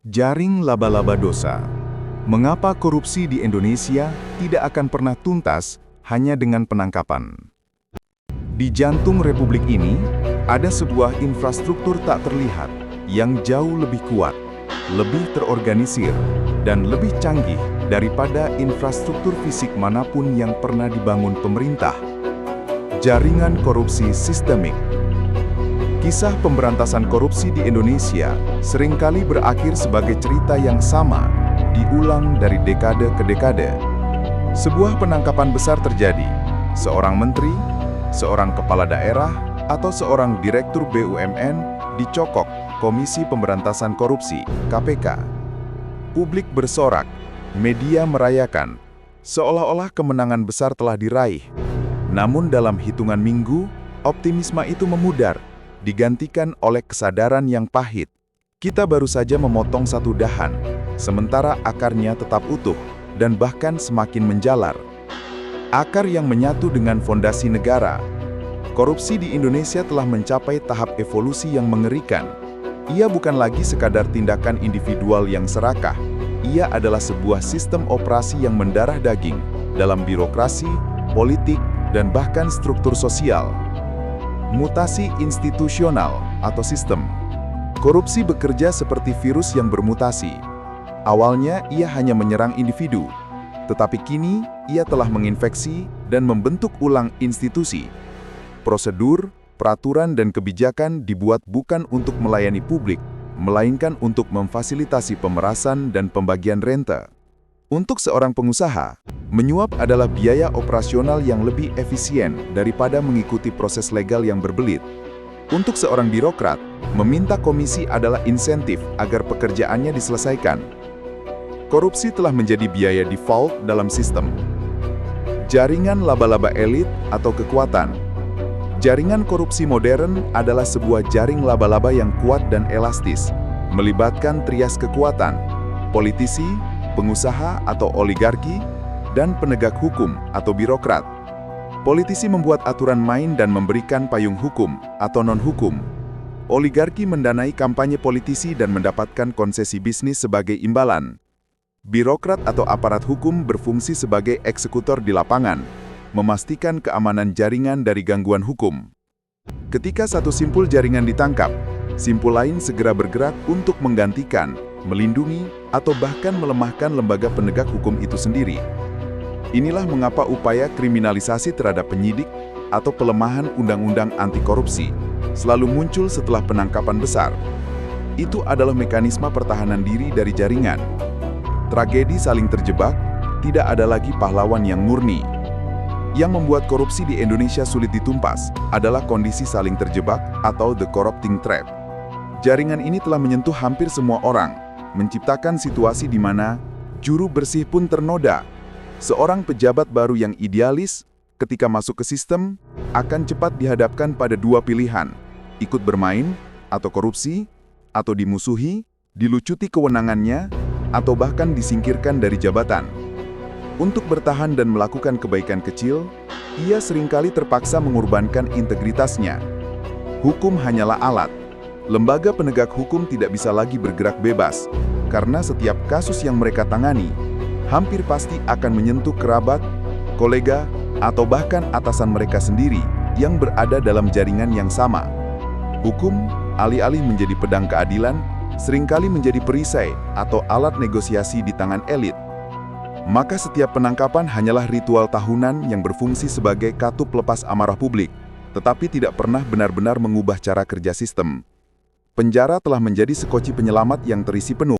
Jaring laba-laba dosa. Mengapa korupsi di Indonesia tidak akan pernah tuntas hanya dengan penangkapan? Di jantung republik ini, ada sebuah infrastruktur tak terlihat yang jauh lebih kuat, lebih terorganisir, dan lebih canggih daripada infrastruktur fisik manapun yang pernah dibangun pemerintah. Jaringan korupsi sistemik. Kisah pemberantasan korupsi di Indonesia seringkali berakhir sebagai cerita yang sama, diulang dari dekade ke dekade. Sebuah penangkapan besar terjadi, seorang menteri, seorang kepala daerah, atau seorang direktur BUMN dicokok Komisi Pemberantasan Korupsi (KPK). Publik bersorak, media merayakan, seolah-olah kemenangan besar telah diraih. Namun dalam hitungan minggu, optimisme itu memudar, digantikan oleh kesadaran yang pahit. Kita baru saja memotong satu dahan, sementara akarnya tetap utuh dan bahkan semakin menjalar. Akar yang menyatu dengan fondasi negara. Korupsi di Indonesia telah mencapai tahap evolusi yang mengerikan. Ia bukan lagi sekadar tindakan individual yang serakah. Ia adalah sebuah sistem operasi yang mendarah daging dalam birokrasi, politik, dan bahkan struktur sosial. Mutasi institusional atau sistem. Korupsi bekerja seperti virus yang bermutasi. Awalnya ia hanya menyerang individu, tetapi kini ia telah menginfeksi dan membentuk ulang institusi. Prosedur, peraturan, dan kebijakan dibuat bukan untuk melayani publik, melainkan untuk memfasilitasi pemerasan dan pembagian rente. Untuk seorang pengusaha, menyuap adalah biaya operasional yang lebih efisien daripada mengikuti proses legal yang berbelit. Untuk seorang birokrat, meminta komisi adalah insentif agar pekerjaannya diselesaikan. Korupsi telah menjadi biaya default dalam sistem. Jaringan laba-laba elit atau kekuatan. Jaringan korupsi modern adalah sebuah jaring laba-laba yang kuat dan elastis, melibatkan trias kekuatan, politisi, pengusaha atau oligarki, dan penegak hukum atau birokrat. Politisi membuat aturan main dan memberikan payung hukum atau non-hukum. Oligarki mendanai kampanye politisi dan mendapatkan konsesi bisnis sebagai imbalan. Birokrat atau aparat hukum berfungsi sebagai eksekutor di lapangan, memastikan keamanan jaringan dari gangguan hukum. Ketika satu simpul jaringan ditangkap, simpul lain segera bergerak untuk menggantikan, melindungi, atau bahkan melemahkan lembaga penegak hukum itu sendiri. Inilah mengapa upaya kriminalisasi terhadap penyidik atau pelemahan undang-undang anti korupsi selalu muncul setelah penangkapan besar. Itu adalah mekanisme pertahanan diri dari jaringan. Tragedi saling terjebak, tidak ada lagi pahlawan yang murni. Yang membuat korupsi di Indonesia sulit ditumpas adalah kondisi saling terjebak atau the corrupting trap. Jaringan ini telah menyentuh hampir semua orang, menciptakan situasi di mana juru bersih pun ternoda. Seorang pejabat baru yang idealis, ketika masuk ke sistem, akan cepat dihadapkan pada dua pilihan, ikut bermain, atau korupsi, atau dimusuhi, dilucuti kewenangannya, atau bahkan disingkirkan dari jabatan. Untuk bertahan dan melakukan kebaikan kecil, ia seringkali terpaksa mengorbankan integritasnya. Hukum hanyalah alat. Lembaga penegak hukum tidak bisa lagi bergerak bebas, karena setiap kasus yang mereka tangani hampir pasti akan menyentuh kerabat, kolega, atau bahkan atasan mereka sendiri yang berada dalam jaringan yang sama. Hukum, alih-alih menjadi pedang keadilan, seringkali menjadi perisai atau alat negosiasi di tangan elit. Maka setiap penangkapan hanyalah ritual tahunan yang berfungsi sebagai katup lepas amarah publik, tetapi tidak pernah benar-benar mengubah cara kerja sistem. Penjara telah menjadi sekoci penyelamat yang terisi penuh